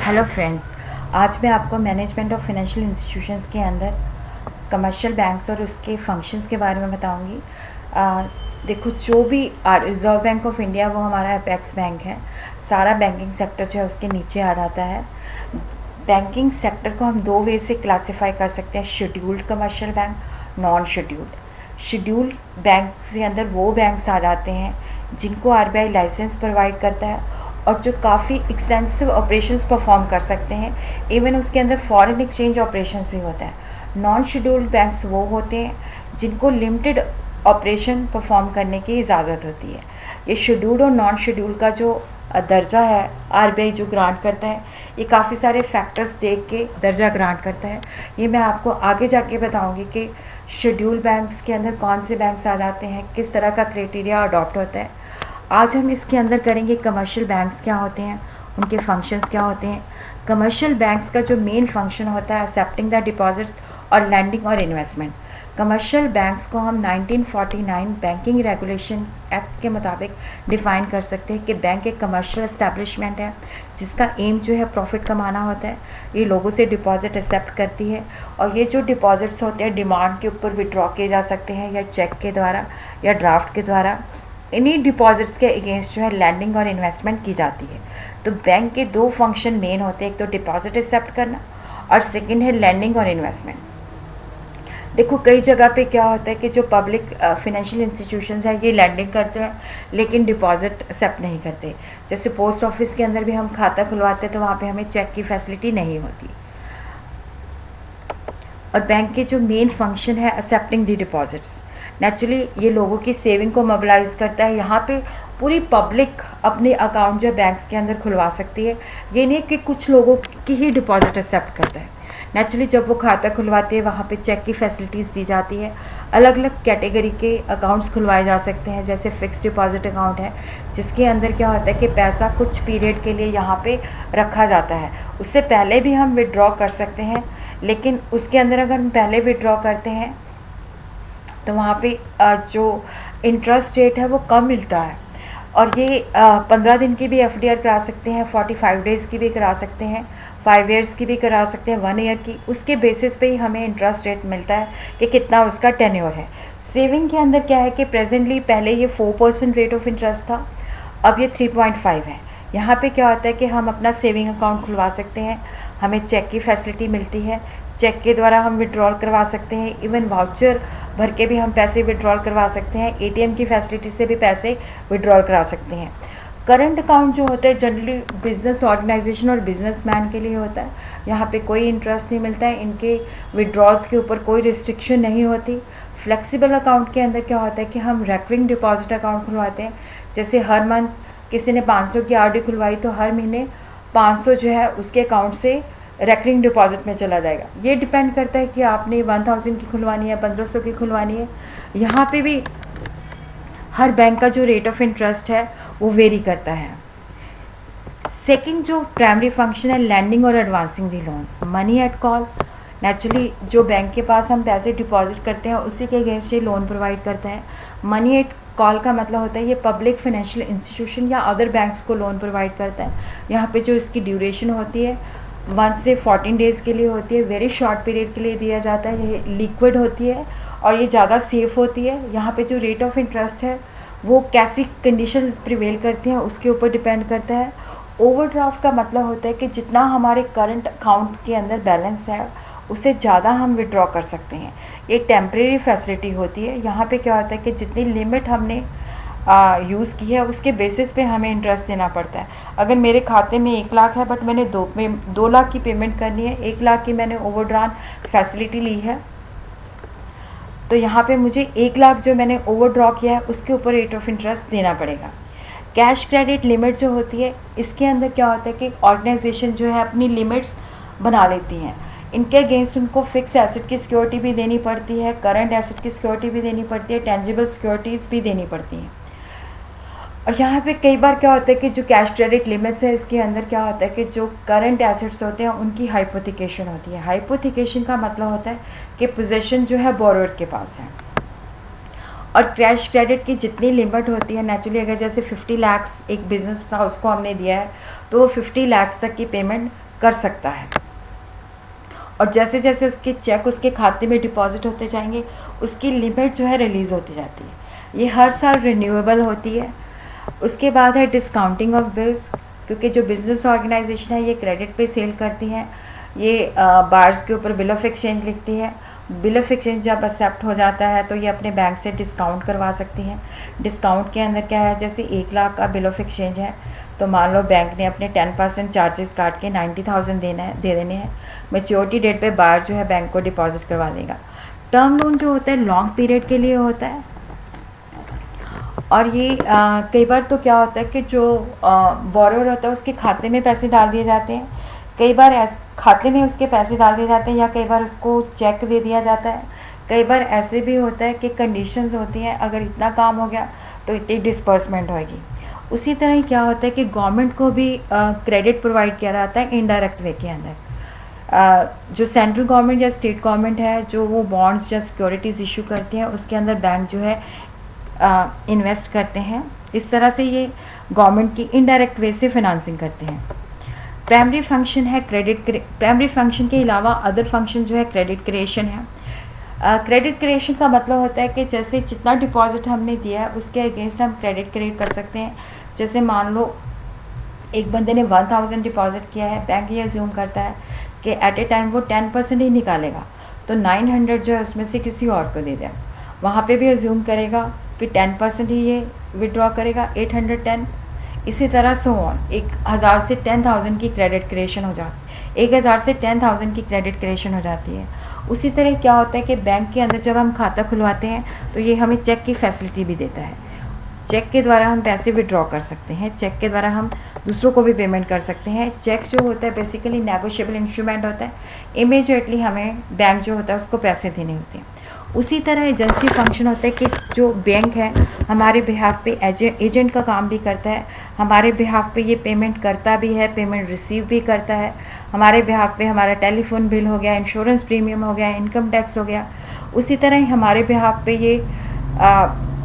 Hello friends, आज मैं आपको मैनेजमेंट ऑफ फाइनेंशियल इंस्टीट्यूशंस के अंदर कमर्शियल बैंक्स और उसके फंक्शंस के बारे में बताऊंगी। देखो, जो भी रिजर्व बैंक ऑफ इंडिया वो हमारा अपेक्स बैंक है। सारा बैंकिंग सेक्टर जो है उसके नीचे आ जाता है। बैंकिंग सेक्टर को हम दो वे से क्लासिफाई कर सकते हैं, scheduled commercial bank, non scheduled. Scheduled bank के अंदर वो बैंक्स आ जाते हैं जिनको आरबीआई लाइसेंस प्रोवाइड करता है और जो काफ़ी एक्सटेंसिव ऑपरेशंस परफॉर्म कर सकते हैं। इवन उसके अंदर फॉरेन एक्सचेंज ऑपरेशंस भी होता है। नॉन शेड्यूल्ड बैंक्स वो होते हैं जिनको लिमिटेड ऑपरेशन परफॉर्म करने की इजाज़त होती है। ये शेड्यूल्ड और नॉन शेड्यूल्ड का जो दर्जा है आरबीआई जो ग्रांट करता है, ये काफ़ी सारे फैक्टर्स देख के दर्जा ग्रांट करता है। ये मैं आपको आगे जाके बताऊंगी कि शेड्यूल बैंक्स के अंदर कौन से बैंक्स आ जाते हैं, किस तरह का क्राइटेरिया अडॉप्ट होता है। आज हम इसके अंदर करेंगे कमर्शियल बैंक्स क्या होते हैं, उनके फंक्शंस क्या होते हैं। कमर्शियल बैंक्स का जो मेन फंक्शन होता है एक्सेप्टिंग द डिपॉजिट्स और लैंडिंग और इन्वेस्टमेंट। कमर्शियल बैंक्स को हम 1949 बैंकिंग रेगुलेशन एक्ट के मुताबिक डिफ़ाइन कर सकते हैं कि बैंक एक कमर्शियल एस्टैब्लिशमेंट है जिसका एम जो है प्रॉफिट कमाना होता है। ये लोगों से डिपॉजिट एक्सेप्ट करती है और ये जो डिपॉजिट्स होते हैं डिमांड के ऊपर विड्रॉ किए जा सकते हैं या चेक के द्वारा या ड्राफ्ट के द्वारा। इन्हीं डिपॉजिट्स के अगेंस्ट जो है लैंडिंग और इन्वेस्टमेंट की जाती है। तो बैंक के दो फंक्शन मेन होते हैं, एक तो डिपॉजिट एक्सेप्ट करना और सेकंड है लैंडिंग और इन्वेस्टमेंट। देखो, कई जगह पे क्या होता है कि जो पब्लिक फाइनेंशियल इंस्टीट्यूशंस हैं ये लैंडिंग करते हैं लेकिन डिपॉजिट एक्सेप्ट नहीं करते। जैसे पोस्ट ऑफिस के अंदर भी हम खाता खुलवाते हैं तो वहाँ पे हमें चेक की फैसिलिटी नहीं होती। और बैंक के जो मेन फंक्शन है एक्सेप्टिंग दी डिपॉजिट्स, नेचुरली ये लोगों की सेविंग को मोबिलाइज करता है। यहाँ पे पूरी पब्लिक अपने अकाउंट जो बैंक्स के अंदर खुलवा सकती है। ये नहीं कि कुछ लोगों की ही डिपॉजिट एक्सेप्ट करता है। नेचुरली जब वो खाता खुलवाते हैं वहाँ पे चेक की फैसिलिटीज़ दी जाती है। अलग अलग कैटेगरी के अकाउंट्स खुलवाए जा सकते हैं, जैसे फिक्स डिपॉजिट अकाउंट है जिसके अंदर क्या होता है कि पैसा कुछ पीरियड के लिए यहाँ पे रखा जाता है। उससे पहले भी हम विड्रॉ कर सकते हैं, लेकिन उसके अंदर अगर हम पहले विड्रॉ करते हैं तो वहाँ पे जो इंटरेस्ट रेट है वो कम मिलता है। और ये 15 दिन की भी एफडीआर करा सकते हैं, 45 डेज़ की भी करा सकते हैं, 5 ईयर्स की भी करा सकते हैं, 1 ईयर की। उसके बेसिस पे ही हमें इंटरेस्ट रेट मिलता है कि कितना उसका टेन्योर है। सेविंग के अंदर क्या है कि प्रेजेंटली पहले ये 4% रेट ऑफ इंटरेस्ट था, अब ये 3.5 है। यहाँ पे क्या होता है कि हम अपना सेविंग अकाउंट खुलवा सकते हैं, हमें चेक की फैसिलिटी मिलती है, चेक के द्वारा हम विड्रॉल करवा सकते हैं, इवन वाउचर भर के भी हम पैसे विड्रॉल करवा सकते हैं, एटीएम की फैसिलिटी से भी पैसे विड्रॉल करा सकते हैं। करंट अकाउंट जो होता है जनरली बिजनेस ऑर्गेनाइजेशन और बिजनेसमैन के लिए होता है। यहाँ पे कोई इंटरेस्ट नहीं मिलता है, इनके विड्रॉल्स के ऊपर कोई रिस्ट्रिक्शन नहीं होती। फ्लेक्सिबल अकाउंट के अंदर क्या होता है कि हम रेकरिंग डिपॉजिट अकाउंट खुलवाते हैं। जैसे हर मंथ किसी ने 500 की आरडी खुलवाई तो हर महीने 500 जो है उसके अकाउंट से रेकरिंग डिपॉजिट में चला जाएगा। ये डिपेंड करता है कि आपने 1000 की खुलवानी है, 1500 की खुलवानी है। यहाँ पे भी हर बैंक का जो रेट ऑफ इंटरेस्ट है वो वेरी करता है। सेकंड जो प्राइमरी फंक्शन है लैंडिंग और advancing the loans, money at call. Naturally जो बैंक के पास हम पैसे डिपॉजिट करते हैं उसी के अगेंस्ट ये लोन प्रोवाइड करता है। मनी एट कॉल का मतलब होता है ये पब्लिक फाइनेंशियल इंस्टीट्यूशन या अदर बैंक्स को लोन प्रोवाइड करता है। यहाँ पे जो इसकी ड्यूरेशन होती है 1 से 14 डेज़ के लिए होती है, वेरी शॉर्ट पीरियड के लिए दिया जाता है। ये लिक्विड होती है और ये ज़्यादा सेफ होती है। यहाँ पे जो रेट ऑफ इंटरेस्ट है वो कैसी कंडीशंस प्रिवेल करती हैं उसके ऊपर डिपेंड करता है। ओवरड्राफ्ट का मतलब होता है कि जितना हमारे करंट अकाउंट के अंदर बैलेंस है उससे ज़्यादा हम विड्रॉ कर सकते हैं। ये टेम्परेरी फैसिलिटी होती है। यहाँ पे क्या होता है कि जितनी लिमिट हमने यूज़ की है उसके बेसिस पे हमें इंटरेस्ट देना पड़ता है। अगर मेरे खाते में 1 लाख है बट मैंने 2 लाख की पेमेंट करनी है, 1 लाख की मैंने ओवरड्राफ्ट फैसिलिटी ली है, तो यहाँ पे मुझे 1 लाख जो मैंने ओवरड्रॉ किया है उसके ऊपर रेट ऑफ इंटरेस्ट देना पड़ेगा। कैश क्रेडिट लिमिट जो होती है इसके अंदर क्या होता है कि ऑर्गेनाइजेशन जो है अपनी लिमिट्स बना लेती हैं। इनके अगेंस्ट उनको फिक्स एसेट की सिक्योरिटी भी देनी पड़ती है, करंट एसेट की सिक्योरिटी भी देनी पड़ती है, टेंजिबल सिक्योरिटीज़ भी देनी पड़ती हैं। और यहाँ पे कई बार क्या होता है कि जो कैश क्रेडिट लिमिट्स है इसके अंदर क्या होता है कि जो करंट एसेट्स होते हैं उनकी हाइपोथिकेशन होती है। हाइपोथिकेशन का मतलब होता है कि पोजीशन जो है बोरोअर के पास है और कैश क्रेडिट की जितनी लिमिट होती है, नेचुरली अगर जैसे 50 लाख एक बिजनेस हाउस को हमने दिया है तो वो 50 लाख तक की पेमेंट कर सकता है। और जैसे जैसे उसके चेक उसके खाते में डिपॉजिट होते जाएंगे, उसकी लिमिट जो है रिलीज़ होती जाती है। ये हर साल रिन्यूएबल होती है। उसके बाद है डिस्काउंटिंग ऑफ बिल्स, क्योंकि जो बिजनेस ऑर्गेनाइजेशन है ये क्रेडिट पे सेल करती हैं, ये बार्स के ऊपर बिल ऑफ एक्सचेंज लिखती है। बिल ऑफ एक्सचेंज जब एक्सेप्ट हो जाता है तो ये अपने बैंक से डिस्काउंट करवा सकती हैं। डिस्काउंट के अंदर क्या है, जैसे 1 लाख का बिल ऑफ एक्सचेंज है तो मान लो बैंक ने अपने 10% चार्जेस काट के 90,000 दे देने हैं। मैच्योरिटी डेट पे बार जो है बैंक को डिपॉजिट करवा देगा। टर्म लोन जो होता है लॉन्ग पीरियड के लिए होता है, और ये कई बार तो क्या होता है कि जो बोरोवर होता है उसके खाते में पैसे डाल दिए जाते हैं। कई बार खाते में उसके पैसे डाल दिए जाते हैं, या कई बार उसको चेक दे दिया जाता है। कई बार ऐसे भी होता है कि कंडीशंस होती हैं, अगर इतना काम हो गया तो इतनी डिस्पर्समेंट होगी। उसी तरह ही क्या होता है कि गवर्नमेंट को भी क्रेडिट प्रोवाइड किया जाता है इनडायरेक्ट वे के अंदर। जो सेंट्रल गवर्नमेंट या स्टेट गवर्नमेंट है जो वो बॉन्ड्स या सिक्योरिटीज़ इशू करती हैं, उसके अंदर बैंक जो है इन्वेस्ट करते हैं। इस तरह से ये गवर्नमेंट की इनडायरेक्ट वे से फाइनेंसिंग करते हैं। प्राइमरी फंक्शन है प्राइमरी फंक्शन के अलावा अदर फंक्शन जो है क्रेडिट क्रिएशन है। क्रेडिट क्रिएशन का मतलब होता है कि जैसे जितना डिपॉजिट हमने दिया है उसके अगेंस्ट हम क्रेडिट क्रिएट कर सकते हैं। जैसे मान लो एक बंदे ने 1000 डिपॉजिट किया है, बैंक ये अज्यूम करता है कि एट ए टाइम वो 10% ही निकालेगा, तो 900 जो है उसमें से किसी और को दे दें। वहाँ पे भी अज्यूम करेगा कि 10% ही ये विड्रॉ करेगा, 810। इसी तरह सो ऑन 1000 से 10,000 की क्रेडिट क्रिएशन हो जाती है, 1000 से 10,000 की क्रेडिट क्रिएशन हो जाती है। उसी तरह क्या होता है कि बैंक के अंदर जब हम खाता खुलवाते हैं तो ये हमें चेक की फैसिलिटी भी देता है। चेक के द्वारा हम पैसे विड्रॉ कर सकते हैं, चेक के द्वारा हम दूसरों को भी पेमेंट कर सकते हैं। चेक जो होता है बेसिकली नेगोशिएबल इंस्ट्रूमेंट होता है, इमीडिएटली हमें बैंक जो होता है उसको पैसे देने होते हैं। उसी तरह एजेंसी फंक्शन होता है कि जो बैंक है हमारे बिहाफ पे एजेंट का काम भी करता है, हमारे बिहाफ पे ये पेमेंट करता भी है, पेमेंट रिसीव भी करता है। हमारे बिहाफ पे हमारा टेलीफोन बिल हो गया, इंश्योरेंस प्रीमियम हो गया, इनकम टैक्स हो गया। उसी तरह ही हमारे बिहाफ पे ये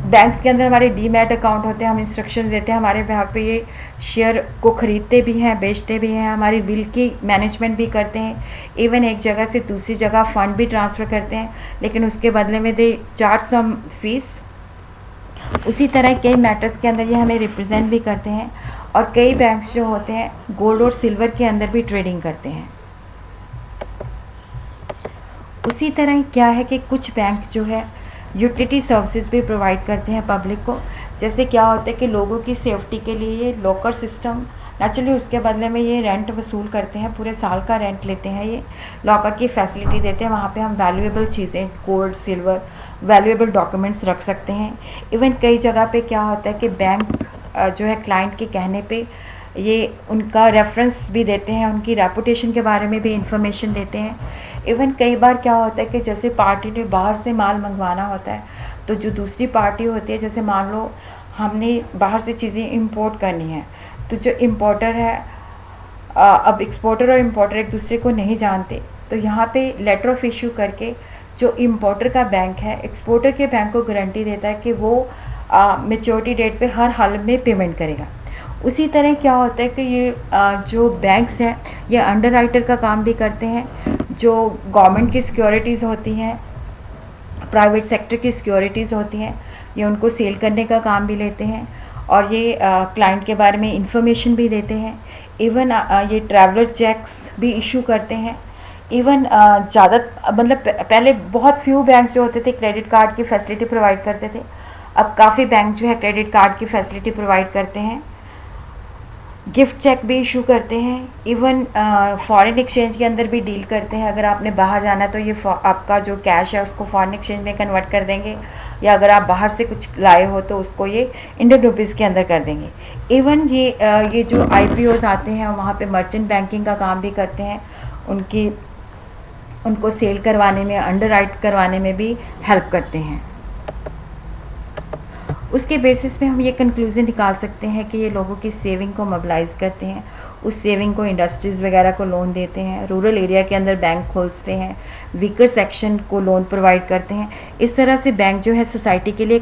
बैंक्स के अंदर हमारे डीमैट अकाउंट होते हैं, हम इंस्ट्रक्शन देते हैं, हमारे बिहाफ पे ये शेयर को ख़रीदते भी हैं, बेचते भी हैं, हमारी विल की मैनेजमेंट भी करते हैं, इवन एक जगह से दूसरी जगह फ़ंड भी ट्रांसफ़र करते हैं, लेकिन उसके बदले में दे चार्ज सम फीस। उसी तरह कई मैटर्स के अंदर ये हमें रिप्रेजेंट भी करते हैं, और कई बैंक्स जो होते हैं गोल्ड और सिल्वर के अंदर भी ट्रेडिंग करते हैं। उसी तरह क्या है कि कुछ बैंक जो है यूटिलिटी सर्विसेज भी प्रोवाइड करते हैं पब्लिक को। जैसे क्या होता है कि लोगों की सेफ्टी के लिए ये लॉकर सिस्टम, नेचुरली उसके बदले में ये रेंट वसूल करते हैं, पूरे साल का रेंट लेते हैं, ये लॉकर की फैसिलिटी देते हैं। वहाँ पे हम वैल्यूएबल चीज़ें, गोल्ड सिल्वर, वैल्यूएबल डॉक्यूमेंट्स रख सकते हैं। इवन कई जगह पे क्या होता है कि बैंक जो है क्लाइंट के कहने पे ये उनका रेफरेंस भी देते हैं, उनकी रेपुटेशन के बारे में भी इंफॉर्मेशन देते हैं। इवन कई बार क्या होता है कि जैसे पार्टी ने बाहर से माल मंगवाना होता है, तो जो दूसरी पार्टी होती है, जैसे मान लो हमने बाहर से चीज़ें इंपोर्ट करनी है, तो जो इम्पोर्टर है, अब एक्सपोर्टर और इम्पोर्टर एक दूसरे को नहीं जानते, तो यहाँ पे लेटर ऑफ इशू करके जो इम्पोर्टर का बैंक है एक्सपोर्टर के बैंक को गारंटी देता है कि वो मैच्योरिटी डेट पे हर हाल में पेमेंट करेगा। उसी तरह क्या होता है कि ये जो बैंक्स हैं ये अंडरराइटर का काम भी करते हैं। जो गवर्नमेंट की सिक्योरिटीज़ होती हैं, प्राइवेट सेक्टर की सिक्योरिटीज़ होती हैं, ये उनको सेल करने का काम भी लेते हैं, और ये क्लाइंट के बारे में इंफॉर्मेशन भी देते हैं। इवन ये ट्रैवलर चेक्स भी इशू करते हैं। इवन ज़्यादा मतलब पहले बहुत फ्यू बैंक जो होते थे क्रेडिट कार्ड की फैसिलिटी प्रोवाइड करते थे, अब काफ़ी बैंक जो है क्रेडिट कार्ड की फैसिलिटी प्रोवाइड करते हैं। गिफ्ट चेक भी इशू करते हैं। इवन फॉरेन एक्सचेंज के अंदर भी डील करते हैं। अगर आपने बाहर जाना है तो ये आपका जो कैश है उसको फॉरेन एक्सचेंज में कन्वर्ट कर देंगे, या अगर आप बाहर से कुछ लाए हो तो उसको ये इंडियन रुपीज़ के अंदर कर देंगे। इवन ये जो IPOs आते हैं वहाँ पे मर्चेंट बैंकिंग का काम भी करते हैं, उनको सेल करवाने में, अंडरराइट करवाने में भी हेल्प करते हैं। उसके बेसिस पे हम ये कंक्लूज़न निकाल सकते हैं कि ये लोगों की सेविंग को मोबिलाइज़ करते हैं, उस सेविंग को इंडस्ट्रीज़ वगैरह को लोन देते हैं, रूरल एरिया के अंदर बैंक खोलते हैं, वीकर सेक्शन को लोन प्रोवाइड करते हैं। इस तरह से बैंक जो है सोसाइटी के लिए